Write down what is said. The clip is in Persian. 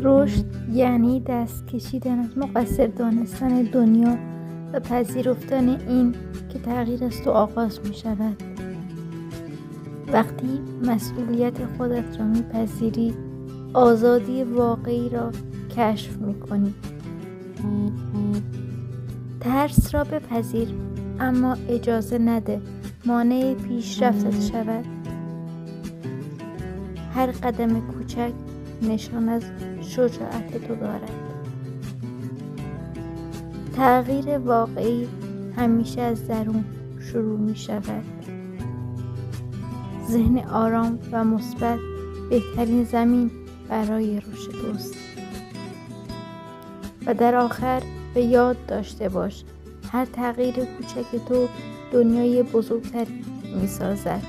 رشد یعنی دست کشیدن از مقصر دانستن دنیا و پذیرفتن این که تغییر از تو آغاز می شود. وقتی مسئولیت خودت را میپذیری، آزادی واقعی را کشف میکنی. ترس را بپذیر، اما اجازه نده مانع پیشرفتت شود. هر قدم کوچک نشان از شجاعت تو دارد. تغییر واقعی همیشه از درون شروع می شود. ذهن آرام و مثبت بهترین زمین برای رشد توست. و در آخر به یاد داشته باش، هر تغییر کوچک تو دنیای بزرگتری می سازد.